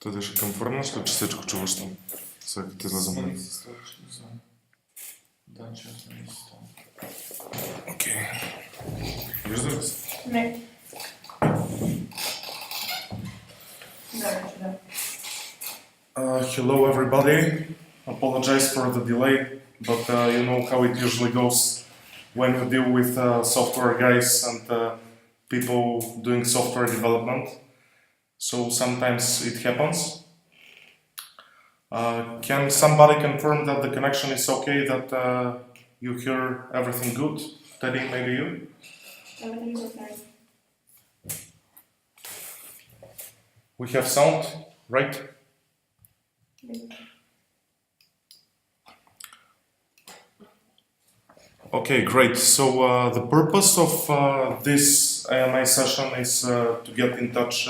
Той беше към фърнаш ли, че всичко чуваш там? Сега ти излезам. Да, честно не си там. Окей. Виждаш ли се? Не. Да. Hello everybody. Apologize for the delay, but you know how it usually goes when you deal with software guys and people doing software development. So sometimes it happens. Can somebody confirm that the connection is okay, that you hear everything good? Teddy, maybe you? Everything is okay. We have sound, right? Okay, great. So the purpose of this AMA session is to get in touch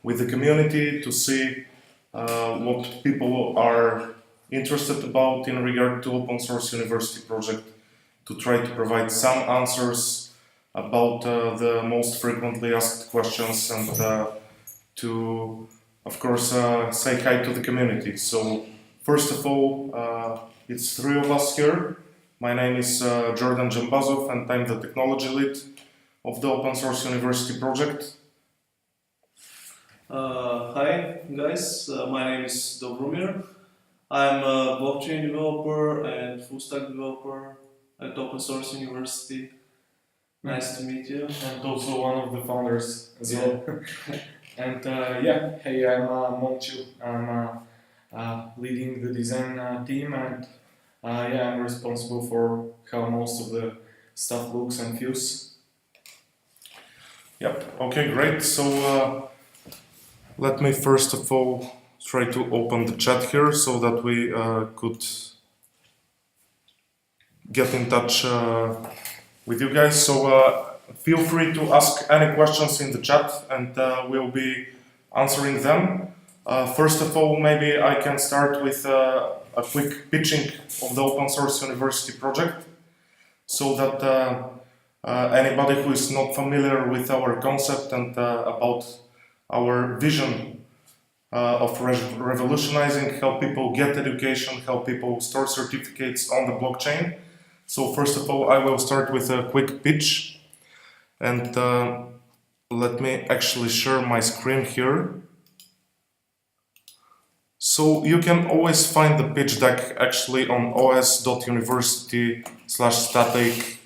with the community, to see what people are interested about in regard to Open Source University project, to try to provide some answers about the most frequently asked questions, and to, of course, say hi to the community. So, first of all, it's three of us here. My name is Jordan Jambazov, and I'm the technology lead of the Open Source University project. Hi guys, my name is Dobromir. I'm a blockchain developer and full stack developer at Open Source University. Nice to meet you. And also one of the founders as well. And hey, I'm Momchil. I'm leading the design team, and I'm responsible for how most of the stuff looks and feels. Yep, okay, great. So let me first of all try to open the chat here so that we could get in touch with you guys. So feel free to ask any questions in the chat, and we'll be answering them. First of all, maybe I can start with a quick pitching of the Open Source University project, so that anybody who is not familiar with our concept and about our vision of revolutionizing how people get education, how people store certificates on the blockchain. So first of all, I will start with a quick pitch, and let me actually share my screen here. So you can always find the pitch deck actually on OS.University/static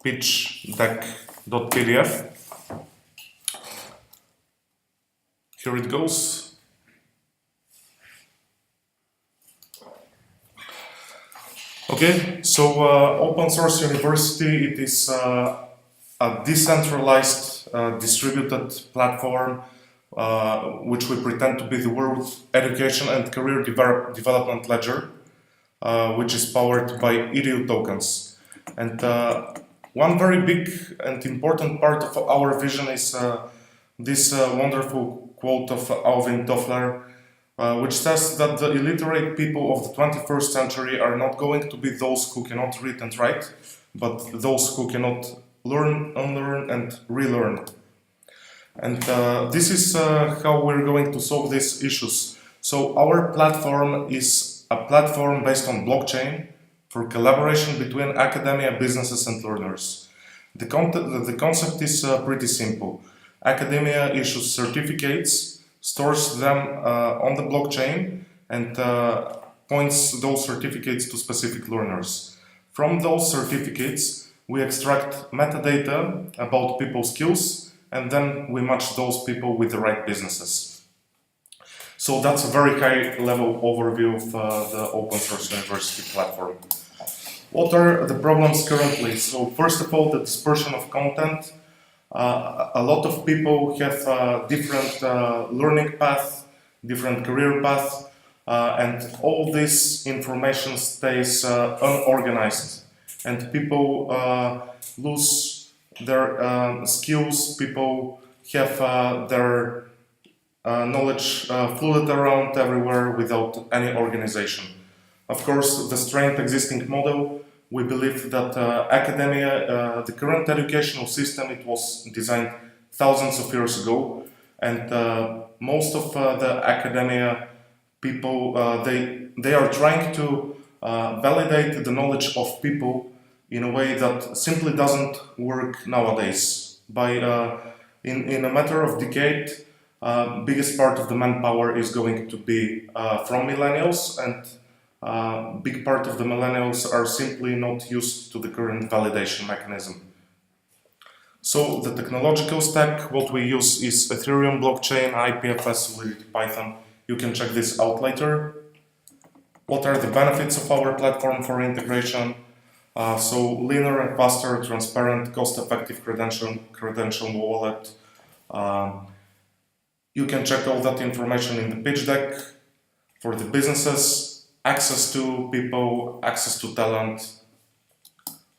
pitch deck.pdf. Here it goes. Okay, so Open Source University, it is a decentralized, distributed platform which we pretend to be the world education and career development ledger, which is powered by EDU tokens. And one very big and important part of our vision is this wonderful quote of Alvin Toffler, which says that the illiterate people of the 21st century are not going to be those who cannot read and write, but those who cannot learn, unlearn, and relearn. And this is how we're going to solve these issues. So our platform is a platform based on blockchain for collaboration between academia, businesses, and learners. The concept is pretty simple. Academia issues certificates, stores them on the blockchain, and points those certificates to specific learners. From those certificates, we extract metadata about people's skills, and then we match those people with the right businesses. So that's a very high-level overview of the Open Source University platform. What are the problems currently? So first of all, the dispersion of content. A lot of people have different learning path, different career path, and all this information stays unorganized, and people lose their skills. People have their knowledge floated around everywhere without any organization. Of course, the strength existing model, we believe that academia, the current educational system, it was designed thousands of years ago, and most of the academia people they are trying to validate the knowledge of people in a way that simply doesn't work nowadays. In a matter of decade, biggest part of the manpower is going to be from millennials, and big part of the millennials are simply not used to the current validation mechanism. So the technological stack, what we use is Ethereum blockchain, IPFS, Solidity, Python. You can check this out later. What are the benefits of our platform for integration? So linear and faster, transparent, cost-effective credential wallet. You can check all that information in the pitch deck. For the businesses, access to people, access to talent.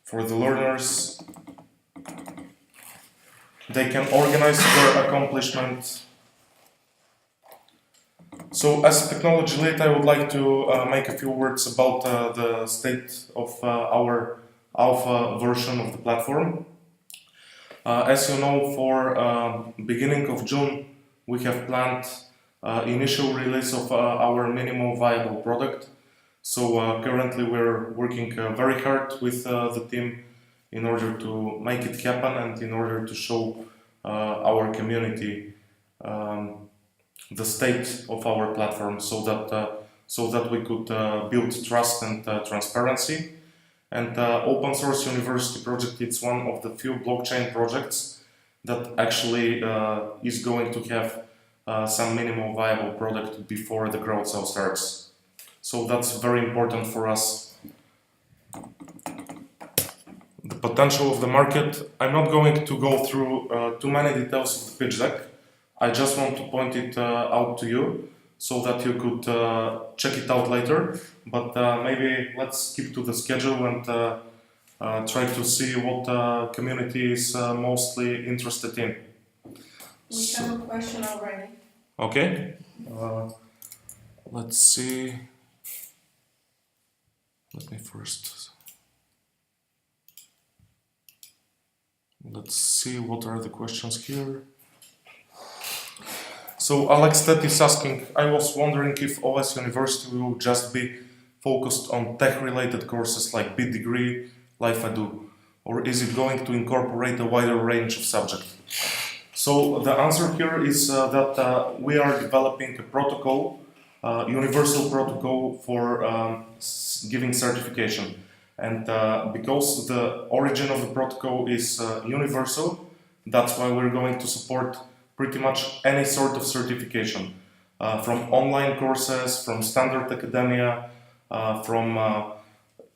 For the learners, they can organize their accomplishments. So as a technology lead, I would like to make a few words about the state of our alpha version of the platform. As you know, for beginning of June, we have planned initial release of our minimum viable product. So currently we're working very hard with the team in order to make it happen and in order to show our community the state of our platform, so that we could build trust and transparency. And OS.University project, it's one of the few blockchain projects that actually is going to have some minimal viable product before the crowdsale starts. So that's very important for us. The potential of the market, I'm not going to go through too many details of the pitch deck. I just want to point it out to you so that you could check it out later. But maybe let's keep to the schedule and try to see what community is mostly interested in. We have a question already. Okay. Let's see. Let me first. Let's see what are the questions here. So Alex Tet is asking, I was wondering if OS.University will just be focused on tech-related courses like Bit Degree, Life Edu, or is it going to incorporate a wider range of subjects? So the answer here is that we are developing a protocol, universal protocol for giving certification. And because the origin of the protocol is universal, that's why we're going to support pretty much any sort of certification, from online courses, from standard academia, from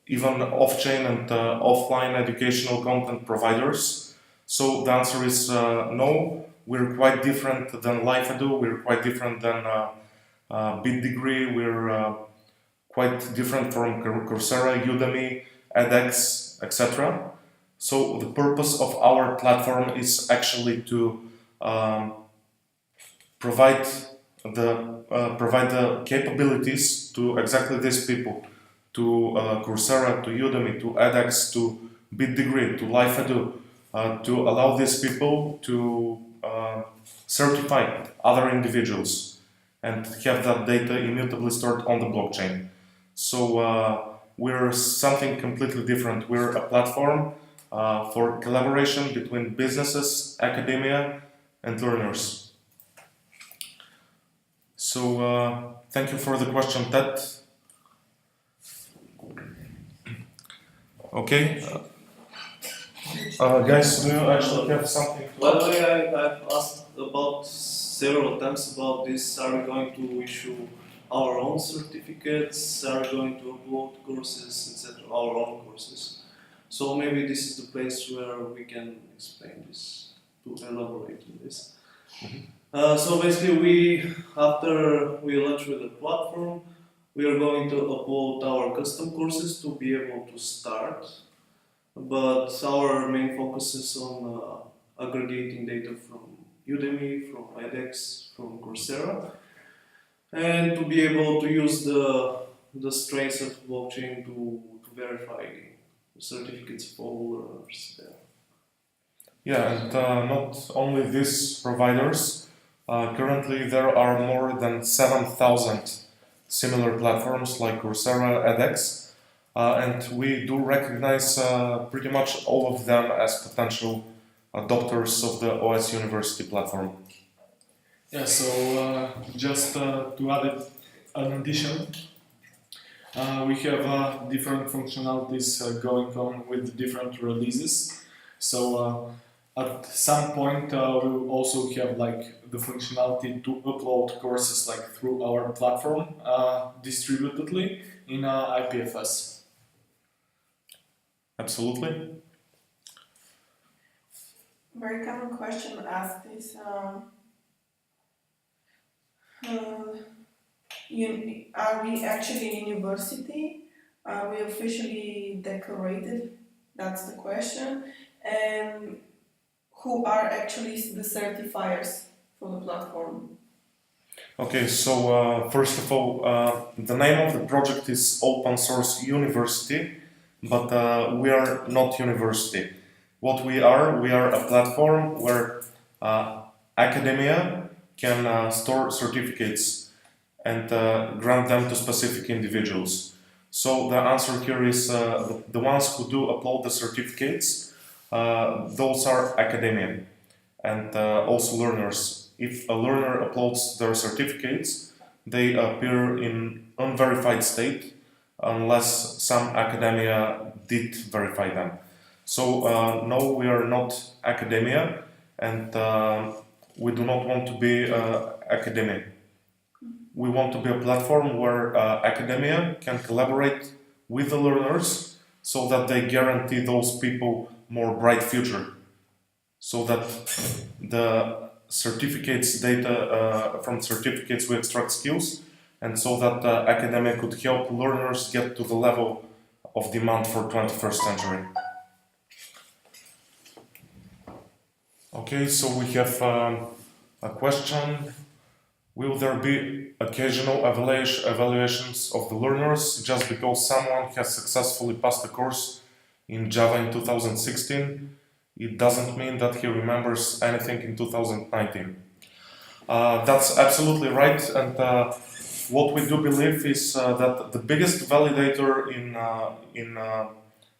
even off-chain and offline educational content providers. So the answer is no. We're quite different than Life Edu, we're quite different than Bit Degree, we're quite different from Coursera, Udemy, edX, etc. So the purpose of our platform is actually to provide the capabilities to exactly these people, to Coursera, to Udemy, to edX, to Bit Degree, to Life Edu, to allow these people to certify other individuals and have that data immutably stored on the blockchain. So we're something completely different. We're a platform for collaboration between businesses, academia, and learners. So thank you for the question, Ted. Okay. Guys, do you actually have something to By the way, I've asked about several times about this. Are we going to issue our own certificates? Are we going to upload courses, etc., our own courses? So maybe this is the place where we can explain this, to elaborate on this. So basically, after we launch with the platform, we are going to upload our custom courses to be able to start. But our main focus is on aggregating data from Udemy, from edX, from Coursera, and to be able to use the strengths of blockchain to verify the certificates of all learners there. Yeah, and not only these providers, Currently, there are more than 7,000 similar platforms like Coursera, edX, and we do recognize pretty much all of them as potential adopters of the OS.University platform. Yeah, so just to add an addition, we have different functionalities going on with different releases. So at some point we'll also have like the functionality to upload courses like through our platform distributedly in IPFS. Absolutely. Very common question asked is, are we actually a university? Are we officially decorated? That's the question. And who are actually the certifiers for the platform? Okay, so first of all, the name of the project is Open Source University, but we are not university. What we are a platform where academia can store certificates and grant them to specific individuals. So the answer here is the ones who do upload the certificates, those are academia and also learners. If a learner uploads their certificates, they appear in unverified state unless some academia did verify them. So no, we are not academia, and we do not want to be academia. We want to be a platform where academia can collaborate with the learners so that they guarantee those people more bright future, so that the certificates data from certificates we extract skills, and so that academia could help learners get to the level of demand for 21st century. Okay, so we have a question. Will there be occasional evaluations of the learners just because someone has successfully passed a course in Java in 2016? It doesn't mean that he remembers anything in 2019. That's absolutely right, and what we do believe is that the biggest validator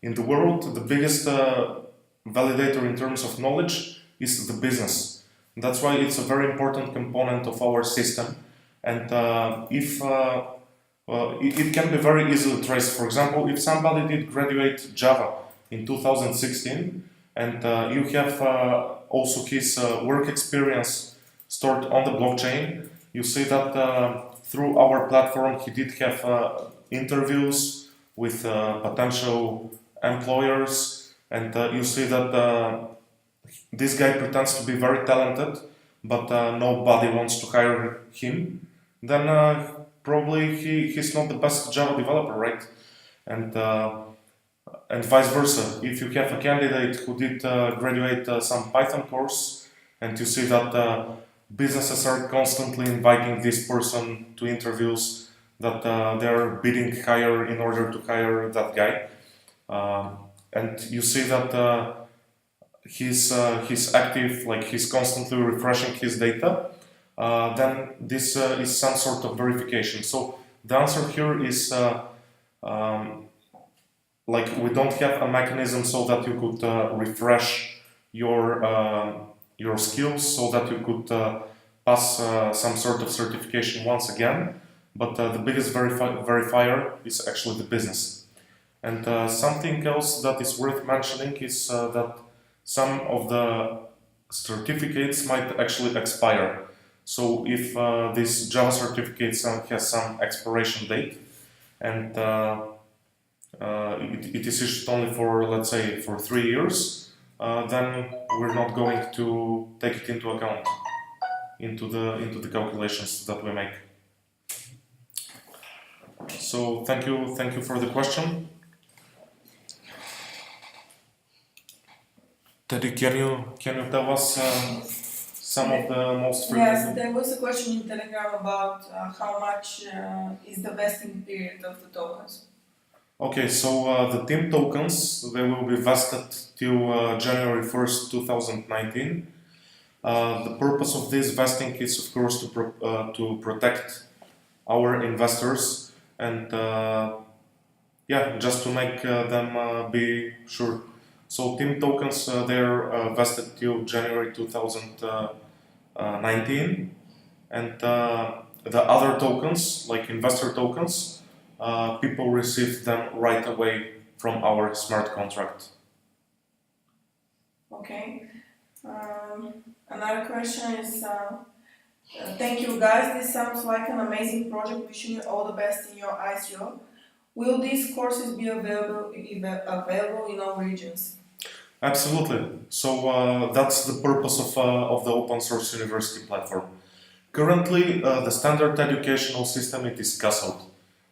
in the world, the biggest validator in terms of knowledge is the business. That's why it's a very important component of our system, and if it can be very easily traced. For example, if somebody did graduate Java in 2016, and you have also his work experience stored on the blockchain, you see that through our platform he did have interviews with potential employers, and you see that this guy pretends to be very talented, but nobody wants to hire him, then probably he's not the best Java developer, right? And vice versa. If you have a candidate who did graduate some Python course, and you see that businesses are constantly inviting this person to interviews, that they're bidding higher in order to hire that guy, and you see that he's active, like he's constantly refreshing his data, then this is some sort of verification. So the answer here is like we don't have a mechanism so that you could refresh your skills, so that you could pass some sort of certification once again. But the biggest verifier is actually the business. And something else that is worth mentioning is that some of the certificates might actually expire. So if this Java certificate has some expiration date, and it is issued only for, let's say, for 3 years, then we're not going to take it into account into the calculations that we make. So thank you for the question. Teddy, can you tell us some of the most frequent? Yes, there was a question in Telegram about how much is the vesting period of the tokens. Okay, so the team tokens, they will be vested till January 1st, 2019. The purpose of this vesting is, of course, to protect our investors and just to make them be sure. So team tokens they're vested till January 2019, and the other tokens, like investor tokens, people receive them right away from our smart contract. Okay. Another question is, thank you guys, this sounds like an amazing project, wishing you all the best in your ICO. Will these courses be available in all regions? Absolutely. So that's the purpose of the open source university platform. Currently, the standard educational system it is castled.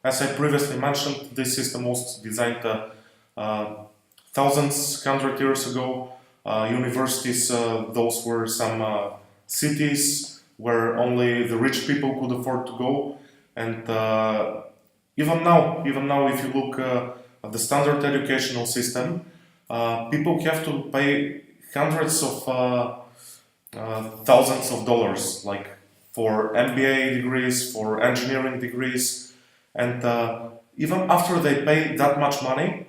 As I previously mentioned, this system was designed thousands, 100 years ago. Universities, those were some cities where only the rich people could afford to go. And even now, if you look at the standard educational system, people have to pay hundreds of thousands of dollars, like for MBA degrees, for engineering degrees, and even after they pay that much money,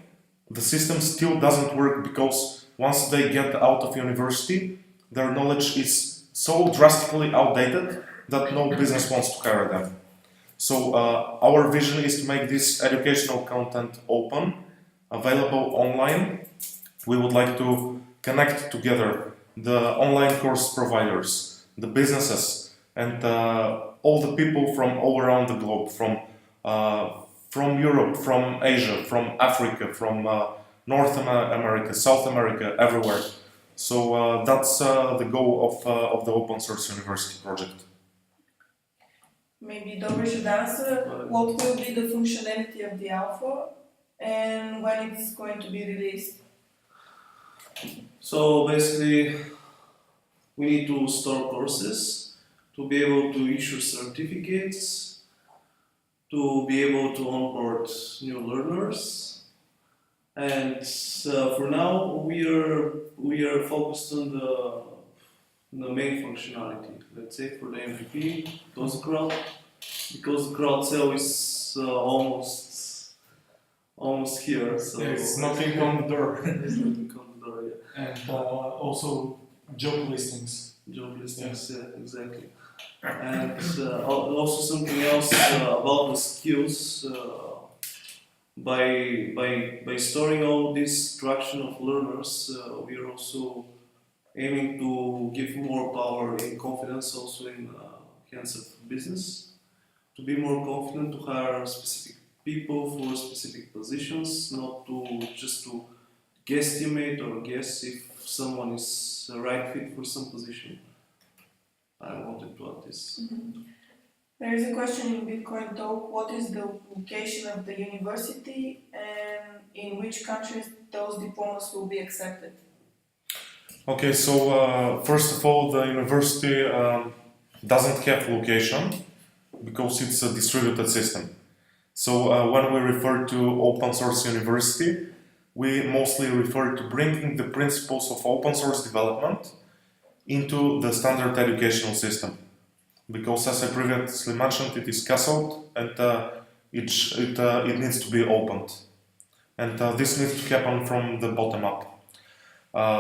the system still doesn't work because once they get out of university, their knowledge is so drastically outdated that no business wants to hire them. So our vision is to make this educational content open, available online. We would like to connect together the online course providers, the businesses, and all the people from all around the globe, from Europe, from Asia, from Africa, from North America, South America, everywhere. So that's the goal of the Open Source University project. Maybe Dobromir should answer. What will be the functionality of the alpha and when it's going to be released? So basically, we need to store courses to be able to issue certificates, to be able to onboard new learners, and for now we are focused on the main functionality. Let's say for the MVP, because the crowd sale is almost here. So It's knocking on the door. It's knocking on the door, yeah. And also job listings. Job listings, yeah, exactly. And also something else about the skills. By storing all this traction of learners, we are also aiming to give more power and confidence also in hands of business, to be more confident to hire specific people for specific positions, not to just to guesstimate or guess if someone is a right fit for some position. I wanted to add this. Mm-hmm. There is a question in Bitcoin Talk. What is the location of the university and in which countries those diplomas will be accepted? Okay, so first of all, the university doesn't have location because it's a distributed system. So when we refer to open source university, we mostly refer to bringing the principles of open source development into the standard educational system. Because as I previously mentioned, it is castled and it needs to be opened. And this needs to happen from the bottom up.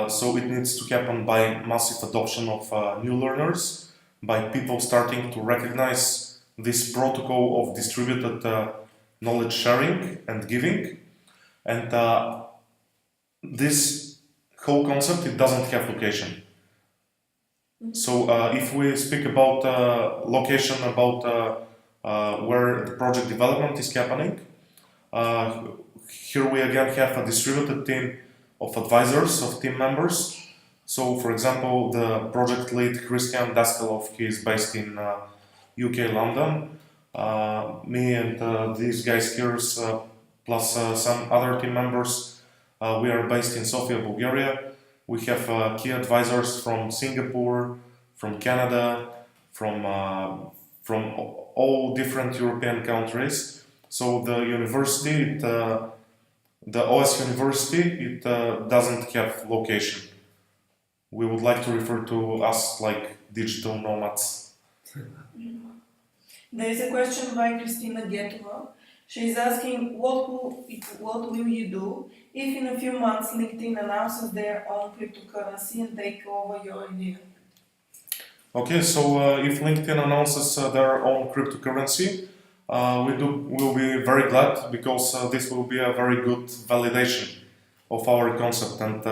So it needs to happen by massive adoption of new learners, by people starting to recognize this protocol of distributed knowledge sharing and giving. And this whole concept, it doesn't have location. So if we speak about location, about where the project development is happening, here we again have a distributed team of advisors, of team members. So for example, the project lead Christian Daskalov, he is based in UK, London. Me and these guys here, plus some other team members, we are based in Sofia, Bulgaria. We have key advisors from Singapore, from Canada, from all different European countries. So the university, the OS.University, it doesn't have location. we would like to refer to us like digital nomads. There is a question by Christina Getova. She is asking, what will you do if in a few months LinkedIn announces their own cryptocurrency and take over your idea? Okay, so if LinkedIn announces their own cryptocurrency, we'll be very glad because this will be a very good validation of our concept, and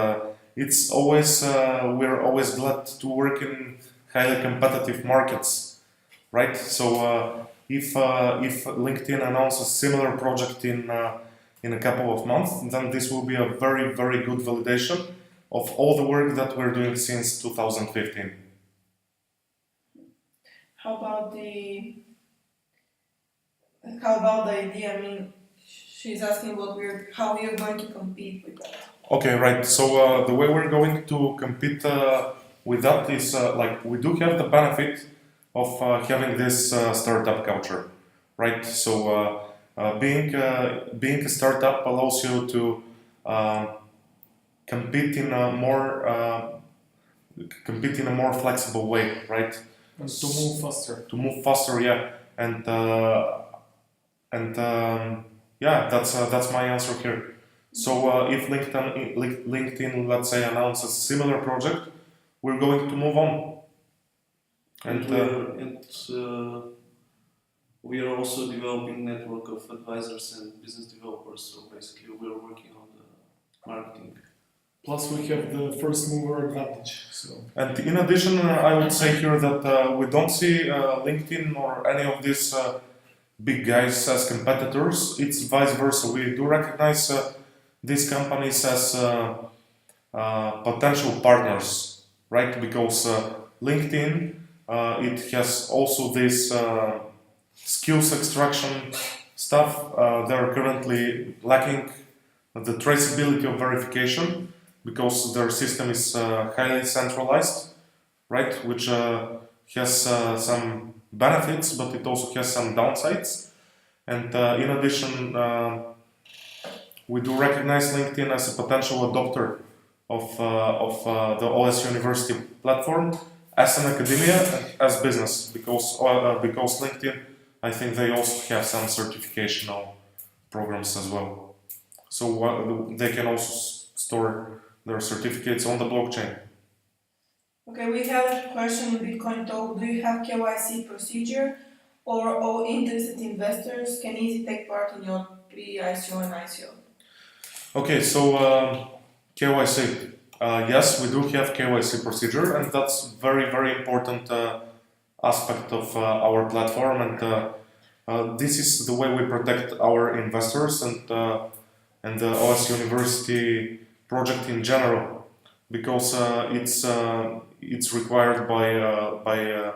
it's always we're always glad to work in highly competitive markets, right? So if LinkedIn announces similar project in a couple of months, then this will be a very good validation of all the work that we're doing since 2015. How about the idea? I mean, she's asking how we are going to compete with that. Okay, right. So the way we're going to compete with that is like we do have the benefit of having this startup culture, right? So being a startup allows you to compete in a more flexible way, right? And to move faster. To move faster, yeah, and yeah, that's my answer here. So if LinkedIn, let's say, announces similar project, we're going to move on. And we are also developing network of advisors and business developers. So basically, we are working on the marketing. Plus, we have the first mover advantage. So. And in addition, I would say here that we don't see LinkedIn or any of these big guys as competitors. It's vice versa. We do recognize these companies as potential partners, right? Because LinkedIn, it has also this skills extraction stuff. They're currently lacking the traceability of verification, because their system is highly centralized, right? Which has some benefits, but it also has some downsides. And in addition, we do recognize LinkedIn as a potential adopter of the OS.University platform as an academia and as business, because LinkedIn, I think they also have some certificational programs as well. So they can also store their certificates on the blockchain. Okay, we have a question in Bitcoin Talk. Do you have KYC procedure, or all interested investors can easily take part in your pre-ICO and ICO? Okay, so KYC. Yes, we do have KYC procedure, and that's very important aspect of our platform, and this is the way we protect our investors and the OS.University project in general, because it's required by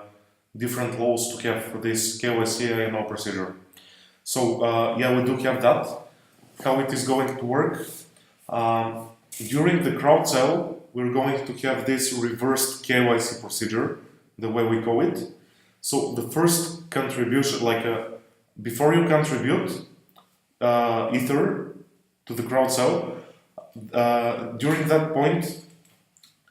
different laws to have this KYC AML procedure. So yeah, we do have that. How it is going to work? During the crowdsale, we're going to have this reversed KYC procedure, the way we call it. So the first contribution, like before you contribute Ether to the crowdsale, during that point,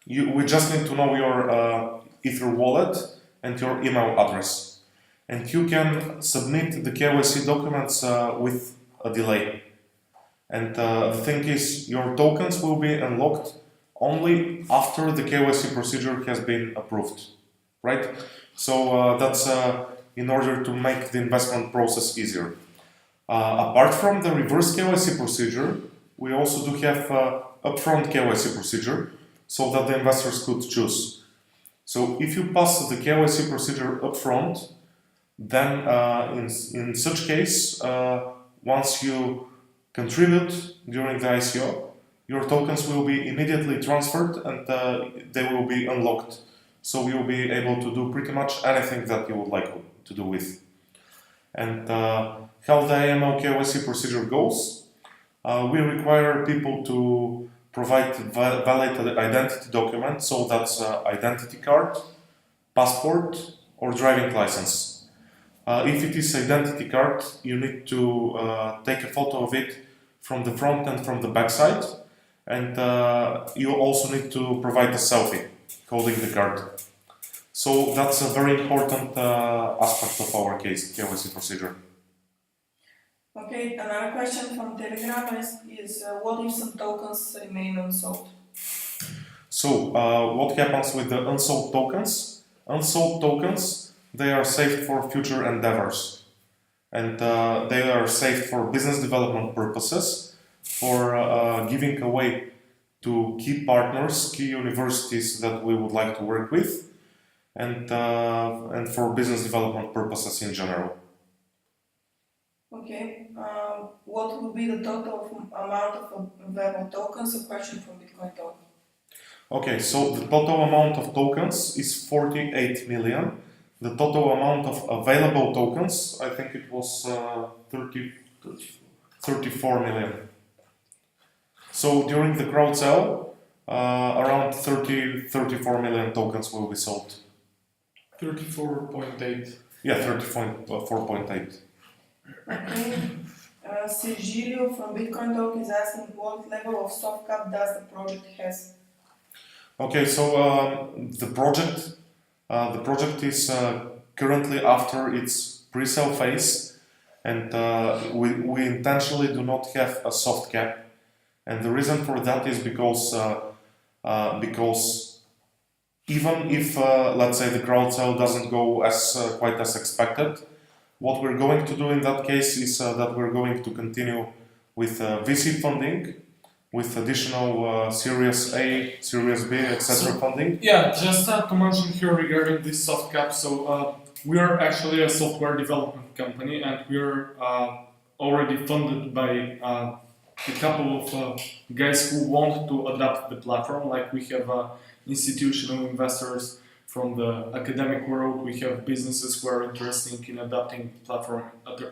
we just need to know your Ether wallet and your email address, and you can submit the KYC documents with a delay. And the thing is, your tokens will be unlocked only after the KYC procedure has been approved, right? So that's in order to make the investment process easier. Apart from the reverse KYC procedure, we also do have upfront KYC procedure, so that the investors could choose. So if you pass the KYC procedure upfront, then in such case, once you contribute during the ICO, your tokens will be immediately transferred and they will be unlocked. So you'll be able to do pretty much anything that you would like to do with. And how the AML KYC procedure goes, we require people to provide valid identity document, so that's identity card, passport, or driving license. If it is identity card, you need to take a photo of it from the front and from the back side, and you also need to provide a selfie coding the card. So that's a very important aspect of our KYC procedure. Okay, another question from Telegram is what if some tokens remain unsold? So what happens with the unsold tokens? Unsold tokens, they are saved for future endeavors, and they are saved for business development purposes, for giving away to key partners, key universities that we would like to work with, and for business development purposes in general. Okay, what will be the total amount of available tokens? A question from Bitcoin Talk. Okay, so the total amount of tokens is 48 million. The total amount of available tokens, I think it was 34 million. So during the crowd sale, around 34 million tokens will be sold. 34.8. Yeah, 34.8. Okay, Sergilio from Bitcoin Talk is asking what level of soft cap does the project has? Okay, so the project is currently after its pre-sale phase, and we intentionally do not have a soft cap, and the reason for that is because even if let's say the crowd sale doesn't go as quite as expected, what we're going to do in that case is that we're going to continue with VC funding, with additional Series A, Series B, etc. funding. Yeah, just to mention here regarding this soft cap, so we are actually a software development company, and we are already funded by a couple of guys who want to adopt the platform. Like we have institutional investors from the academic world, we have businesses who are interested in adopting the platform at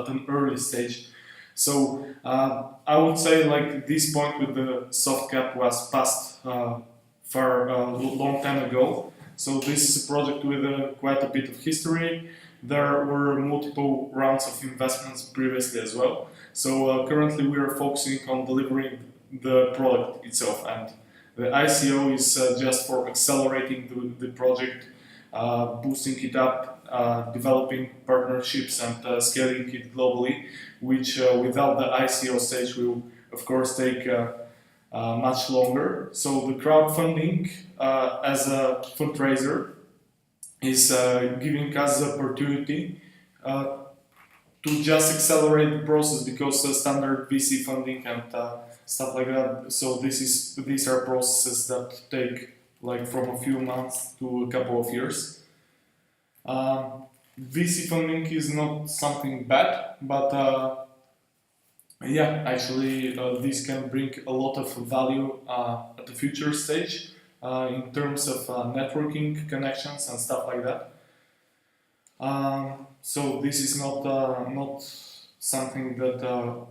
an early stage. So I would say like this point with the soft cap was passed for a long time ago. So this is a project with quite a bit of history. There were multiple rounds of investments previously as well. So currently we are focusing on delivering the product itself, and the ICO is just for accelerating the project, boosting it up, developing partnerships and scaling it globally, which without the ICO stage will of course take much longer. So the crowdfunding as a fundraiser is giving us the opportunity to just accelerate the process, because standard VC funding and stuff like that. So these are processes that take like from a few months to a couple of years. VC funding is not something bad, but yeah, actually this can bring a lot of value at the future stage in terms of networking connections and stuff like that. So this is not something that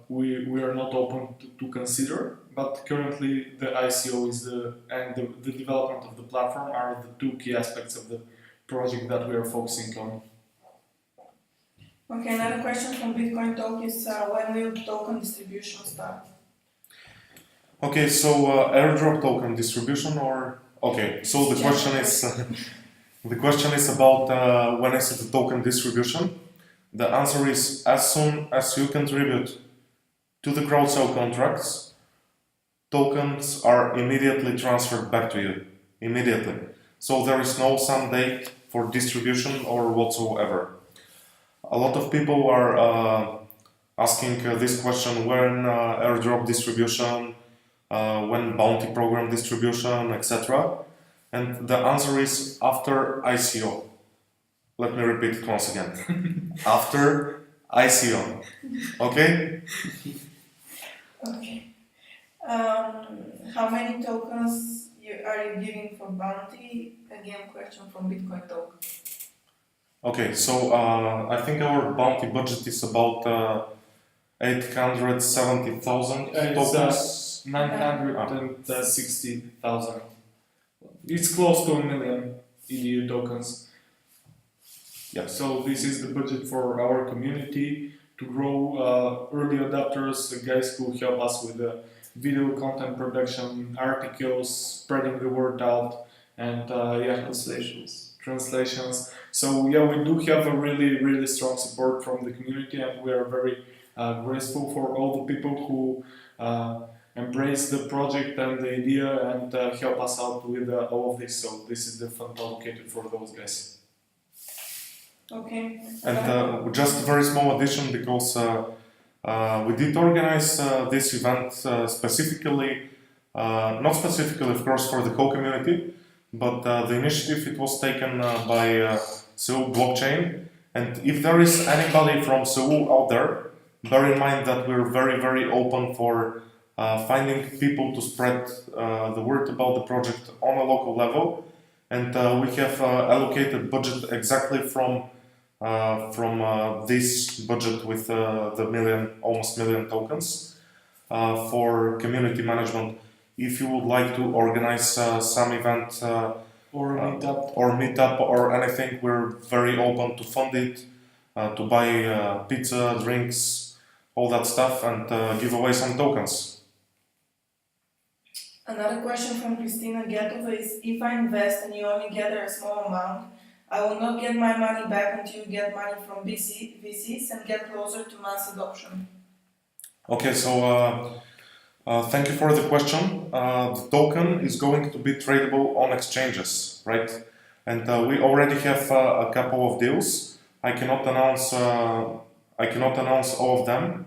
we are not open to consider, but currently the ICO is and the development of the platform are the two key aspects of the project that we are focusing on. Okay, another question from Bitcoin Talk is when will token distribution start? Okay, so airdrop token distribution, or okay, so the question is the question is about when is the token distribution. The answer is as soon as you contribute to the crowd sale contracts, tokens are immediately transferred back to you, immediately. So there is no some date for distribution or whatsoever. A lot of people are asking this question: when airdrop distribution, when bounty program distribution, etc. And the answer is after ICO. Let me repeat it once again. After ICO. Okay? Okay. How many tokens are you giving for bounty? Again, question from Bitcoin Talk. Okay, so I think our bounty budget is about 870,000 tokens. 960,000. It's close to 1 million EDU tokens. Yeah, so this is the budget for our community to grow early adopters, the guys who help us with the video content production, articles, spreading the word out, and translations. So yeah, we do have a really strong support from the community, and we are very grateful for all the people who embrace the project and the idea and help us out with all of this. So this is the fund allocated for those guys. Okay. And just a very small addition, because we did organize this event specifically, not specifically, of course, for the whole community, but the initiative, it was taken by Seoul Blockchain. And if there is anybody from Seoul out there, bear in mind that we're very open for finding people to spread the word about the project on a local level. And we have allocated budget exactly from this budget with the almost million tokens for community management. If you would like to organize some event Or a meetup or anything, we're very open to fund it, to buy pizza, drinks, all that stuff, and give away some tokens. Another question from Christina Getova is, if I invest and you only gather a small amount, I will not get my money back until you get money from VCs and get closer to mass adoption. Okay, so thank you for the question. The token is going to be tradable on exchanges, right? And we already have a couple of deals. I cannot announce all of them.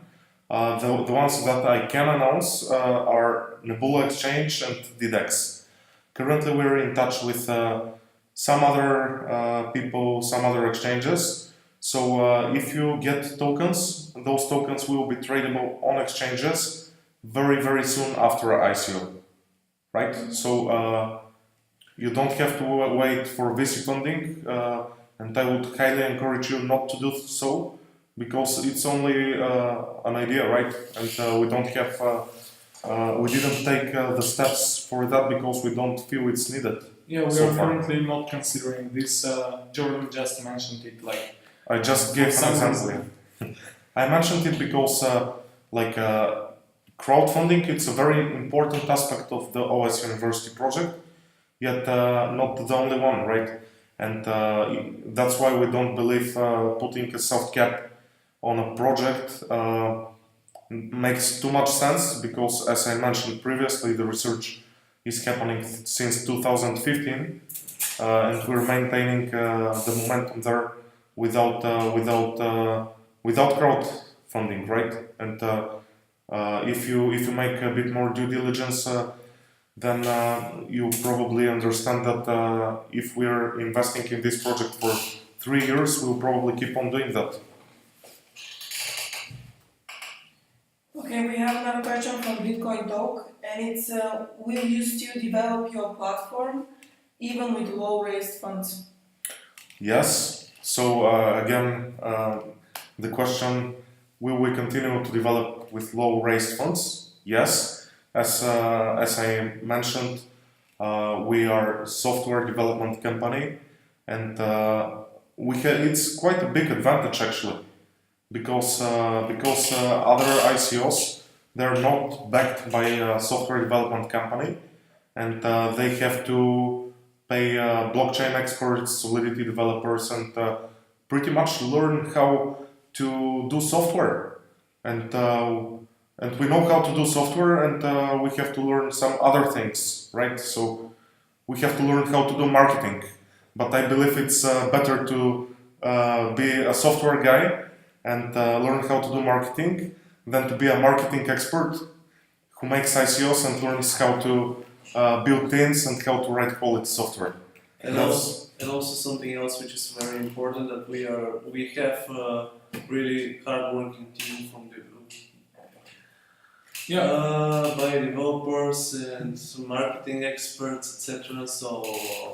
The ones that I can announce are Nebula Exchange and DDEX. Currently, we're in touch with some other people, some other exchanges. So if you get tokens, those tokens will be tradable on exchanges very soon after ICO, right? So you don't have to wait for VC funding, and I would highly encourage you not to do so, because it's only an idea, right? And we don't have, we didn't take the steps for that because we don't feel it's needed. Yeah, we so are far. currently not considering this. Jordan just mentioned it, like. I just gave an example. I mentioned it because, crowdfunding, it's a very important aspect of the OS.University project, yet not the only one, right? And that's why we don't believe putting a soft cap on a project makes too much sense, because, as I mentioned previously, the research is happening since 2015, and we're maintaining the momentum there without crowdfunding, right? And if you make a bit more due diligence, then you probably understand that if we're investing in this project for 3 years, we'll probably keep on doing that. Okay, we have another question from Bitcoin Talk, and it's, will you still develop your platform even with low-raised funds? Yes. So again, the question, will we continue to develop with low-raised funds? Yes. As I mentioned, we are a software development company, and it's quite a big advantage actually, because other ICOs, they're not backed by a software development company, and they have to pay blockchain experts, Solidity developers, and pretty much learn how to do software. And we know how to do software, and we have to learn some other things, right? So we have to learn how to do marketing. But I believe it's better to be a software guy and learn how to do marketing than to be a marketing expert who makes ICOs and learns how to build things and how to write quality software. And also something else which is very important, that we have a really hard-working team from the group. By developers and marketing experts, etc. So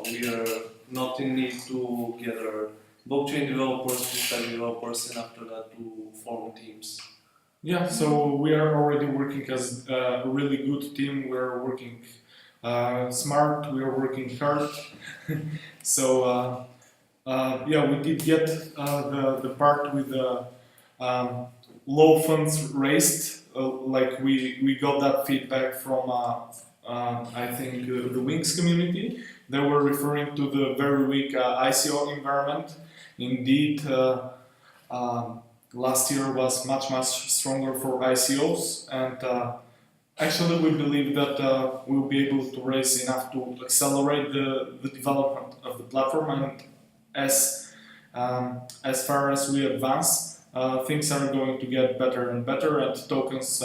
we are not in need to gather blockchain developers, full-stack developers, and after that to form teams. Yeah, so we are already working as a really good team. We are working smart, we are working hard. So we did get the part with the low funds raised. We got that feedback from I think the Wings community, they were referring to the very weak ICO environment. Indeed, last year was much stronger for ICOs, and actually we believe that we'll be able to raise enough to accelerate the development of the platform, and as far as we advance, things are going to get better and better, and tokens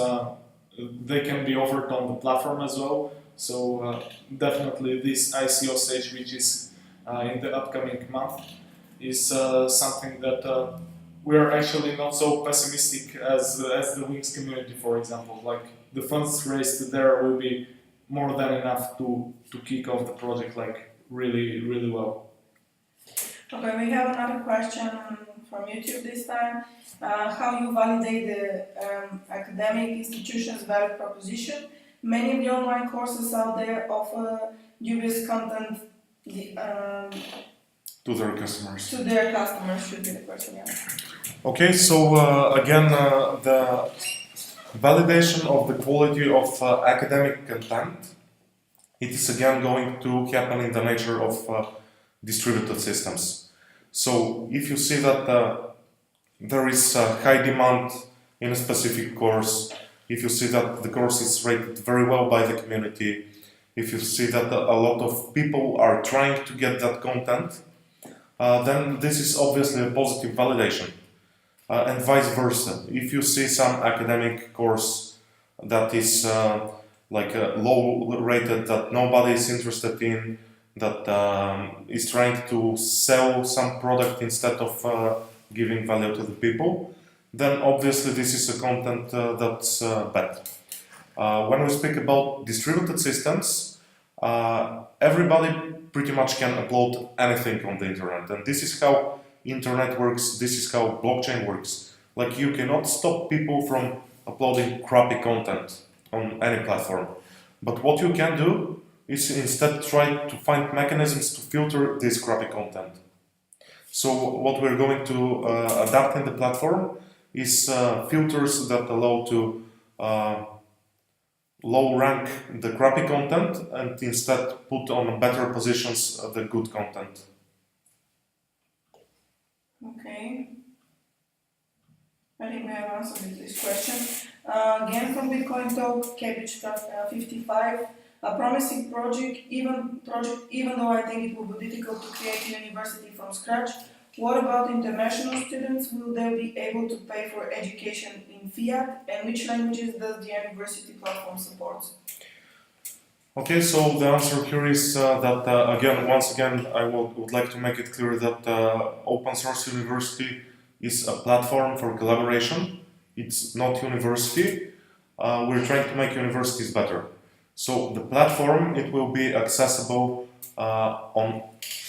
they can be offered on the platform as well. So definitely this ICO stage, which is in the upcoming month, is something that we are actually not so pessimistic as the Wings community, for example. Like the funds raised there will be more than enough to kick off the project like really well. Okay, we have another question from YouTube this time. How you validate the academic institution's value proposition? Many of the online courses out there offer dubious content To their customers. to their customers, should be the question, yeah. Okay, so again, the validation of the quality of academic content, it is again going to happen in the nature of distributed systems. So if you see that there is a high demand in a specific course, if you see that the course is rated very well by the community, if you see that a lot of people are trying to get that content, then this is obviously a positive validation. And vice versa. If you see some academic course that is low rated, that nobody is interested in, that is trying to sell some product instead of giving value to the people, then obviously this is a content that's bad. When we speak about distributed systems, everybody pretty much can upload anything on the internet, and this is how internet works, this is how blockchain works. Like, you cannot stop people from uploading crappy content on any platform. But what you can do is instead try to find mechanisms to filter this crappy content. So what we're going to adapt in the platform is filters that allow to low rank the crappy content and instead put on better positions the good content. Okay. I think we have answered this question. Again from Bitcoin Talk, Cabbage 55. A promising project, even though I think it will be difficult to create a university from scratch. What about international students? Will they be able to pay for education in fiat? And which languages does the university platform support? Okay, so the answer here is that once again, I would like to make it clear that Open Source University is a platform for collaboration. It's not university. We're trying to make universities better. So the platform, it will be accessible on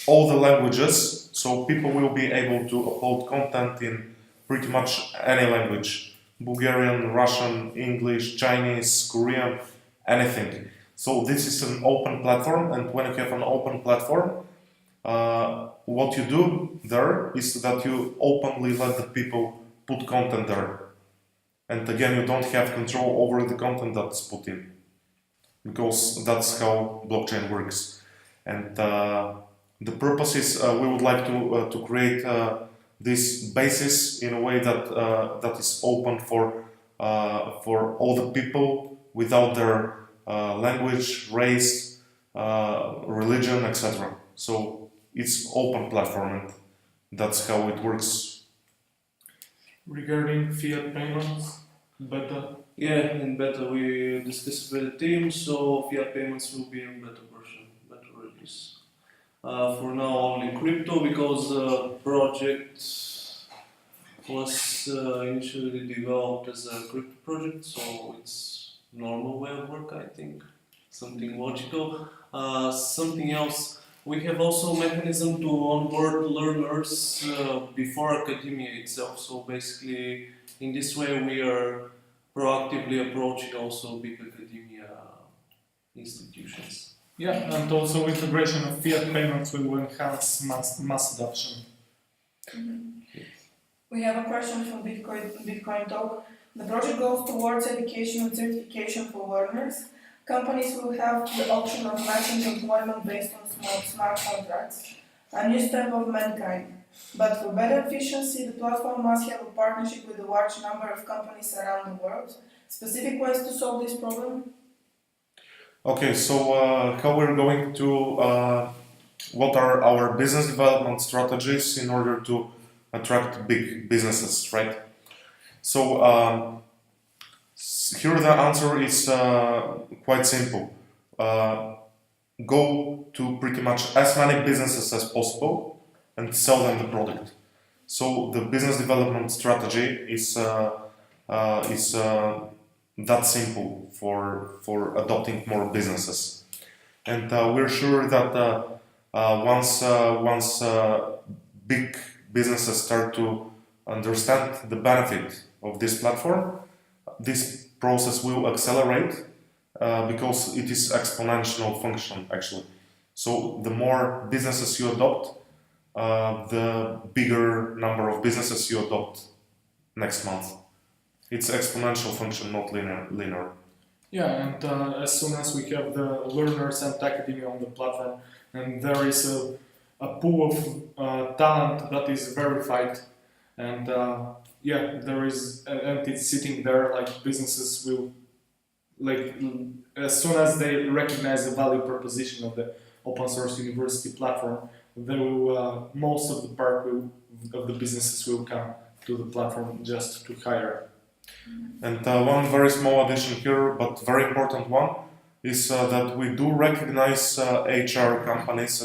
all the languages, so people will be able to upload content in pretty much any language. Bulgarian, Russian, English, Chinese, Korean, anything. So this is an open platform, and when you have an open platform, what you do there is that you openly let the people put content there. And again, you don't have control over the content that's put in, because that's how blockchain works. And the purpose is we would like to create this basis in a way that is open for all the people without their language, race, religion, etc. So it's open platform, and that's how it works. Regarding fiat payments, beta? Yeah, in beta we discussed with the team, so fiat payments will be in beta version, beta release. For now only crypto, because the project was initially developed as a crypto project, so it's normal way of work, I think, something logical. Something else, we have also mechanism to onboard learners before academia itself, so basically in this way we are proactively approaching also big academia institutions. Yeah, and also integration of fiat payments will enhance mass adoption. Mm-hmm. We have a question from Bitcoin Talk. The project goes towards education and certification for learners. companies will have the option of matching employment based on smart contracts, a new step of mankind. But for better efficiency, the platform must have a partnership with a large number of companies around the world. Specific ways to solve this problem? Okay, so how we're going to, what are our business development strategies in order to attract big businesses, right? So here the answer is quite simple. Go to pretty much as many businesses as possible and sell them the product. So the business development strategy is that simple for adopting more businesses, and we're sure that once big businesses start to understand the benefit of this platform, this process will accelerate because it is exponential function actually. So the more businesses you adopt, the bigger number of businesses you adopt next month. It's exponential function, not linear. Yeah, and as soon as we have the learners and academy on the platform, and there is a pool of talent that is verified, and yeah, there is, and it's sitting there, like businesses will, like as soon as they recognize the value proposition of the open source university platform, they will, most of the part of the businesses will come to the platform just to hire. And one very small addition here, but very important one, is that we do recognize HR companies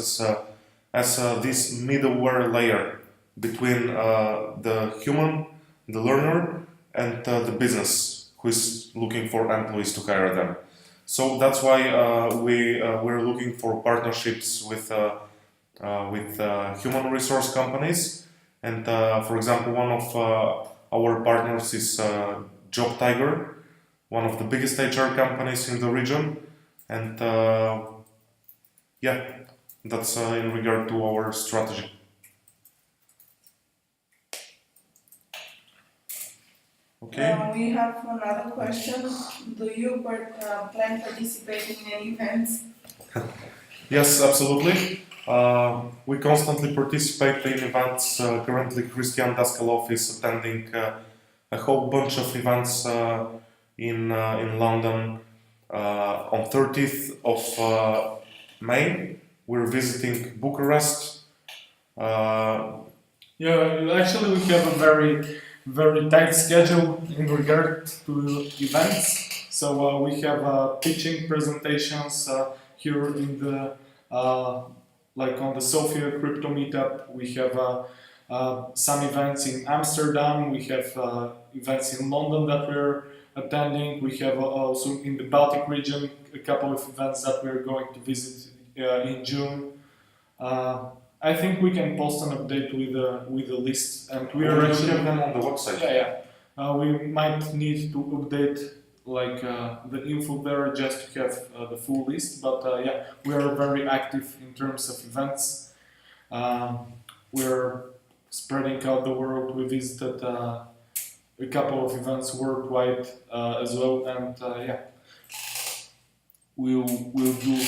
as this middleware layer between the human, the learner, and the business who is looking for employees to hire them. So that's why we're looking for partnerships with human resource companies. And for example, one of our partners is Job Tiger, one of the biggest HR companies in the region, and yeah, that's in regard to our strategy. Okay. We have another question. Do you plan participating in any events? Yes, absolutely. We constantly participate in events. Currently, Christian Daskalov is attending a whole bunch of events in London. On 30th of May, we're visiting Bucharest. Yeah, actually we have a very tight schedule in regard to events. So we have pitching presentations here in the like on the Sofia crypto meetup. We have some events in Amsterdam. We have events in London that we're attending. We have also in the Baltic region a couple of events that we're going to visit in June. I think we can post an update with the list, and we We'll already have them on the website. Yeah. We might need to update like the info there just to have the full list, but yeah, we are very active in terms of events. We're spreading out the world. We visited a couple of events worldwide as well, and yeah, we'll do.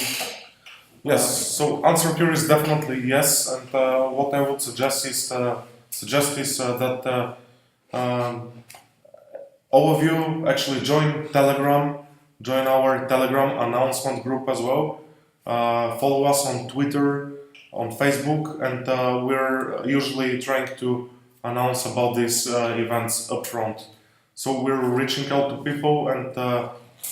Yes, so answer here is definitely yes, and what I would suggest is that all of you actually join Telegram, join our Telegram announcement group as well. Follow us on Twitter, on Facebook, and we're usually trying to announce about these events upfront. So we're reaching out to people, and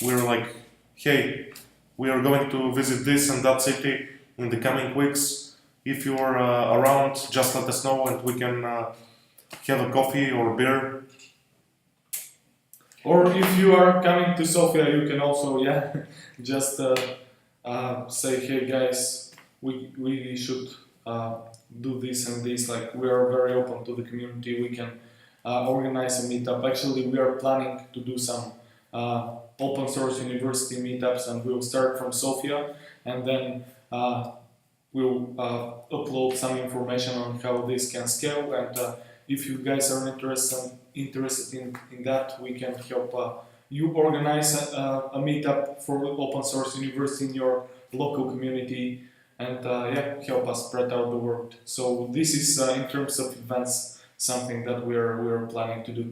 we're like, hey, we are going to visit this and that city in the coming weeks. If you're around, just let us know, and we can have a coffee or beer. Or if you are coming to Sofia, you can also just say, hey guys, we should do this and this. Like, we are very open to the community. We can organize a meetup. Actually, we are planning to do some open source university meetups, and we'll start from Sofia, and then we'll upload some information on how this can scale. And if you guys are interested in that, we can help you organize a meetup for open source university in your local community, and help us spread out the word. So this is in terms of events something that we're planning to do.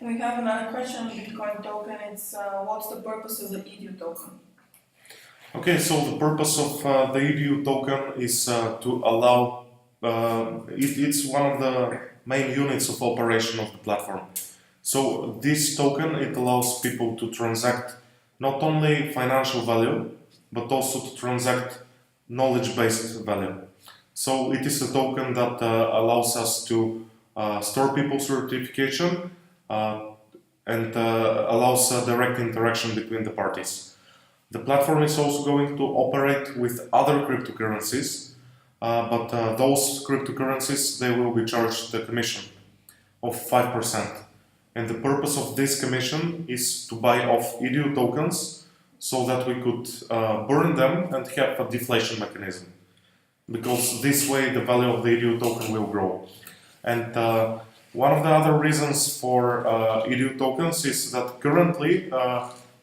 We have another question on Bitcoin token. It's what's the purpose of the EDU token? Okay, so the purpose of the EDU token is to allow, it's one of the main units of operation of the platform. So this token, it allows people to transact not only financial value, but also to transact knowledge-based value. So it is a token that allows us to store people's certification and allows direct interaction between the parties. The platform is also going to operate with other cryptocurrencies, but those cryptocurrencies, they will be charged the commission of 5%. And the purpose of this commission is to buy off EDU tokens so that we could burn them and have a deflation mechanism. Because this way the value of the EDU token will grow. And one of the other reasons for EDU tokens is that currently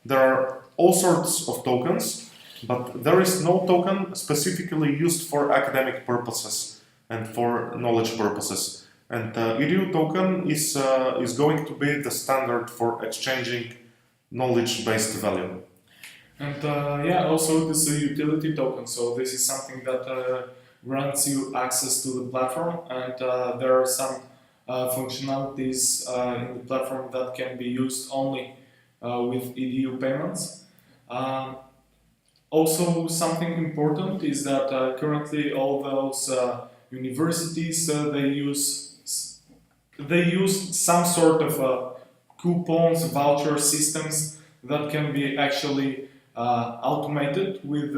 there are all sorts of tokens, but there is no token specifically used for academic purposes and for knowledge purposes. And EDU token is going to be the standard for exchanging knowledge-based value. And also it is a utility token, so this is something that grants you access to the platform, and there are some functionalities in the platform that can be used only with EDU payments. Also, something important is that currently all those universities they use some sort of coupons, voucher systems that can be actually automated with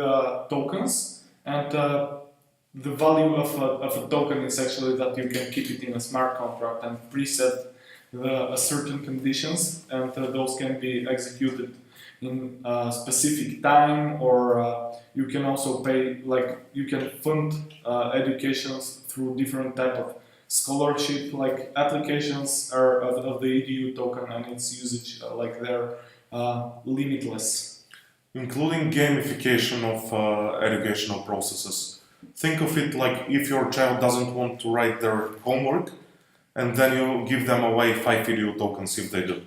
tokens, and the value of a token is actually that you can keep it in a smart contract and preset certain conditions, and those can be executed in a specific time, or you can also pay, like you can fund educations through different type of scholarship, like applications are of the EDU token, and its usage like they're limitless. Including gamification of educational processes. Think of it like if your child doesn't want to write their homework, and then you give them away 5 EDU tokens if they do.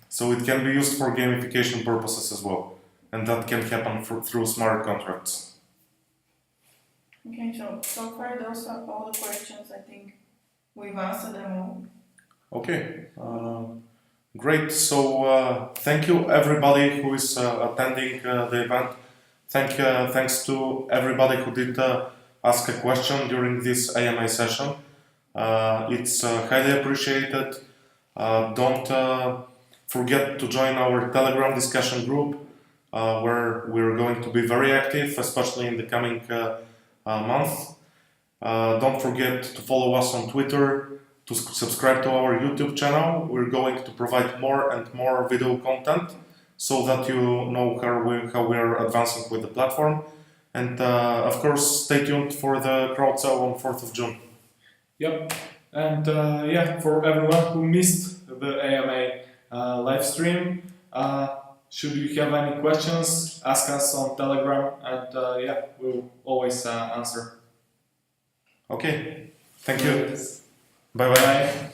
So it can be used for gamification purposes as well, and that can happen through smart contracts. Okay, so far those are all the questions. I think we've answered them all. Okay, great. So thank you everybody who is attending the event. Thanks to everybody who did ask a question during this AMA session. It's highly appreciated. Don't forget to join our Telegram discussion group, where we're going to be very active, especially in the coming month. Don't forget to follow us on Twitter, to subscribe to our YouTube channel. We're going to provide more and more video content so that you know how we're advancing with the platform. And of course, stay tuned for the crowdsale on 4th of June. Yep, and for everyone who missed the AMA live stream, should you have any questions, ask us on Telegram, and we'll always answer. Okay, thank you. Yes. Bye-bye. Bye.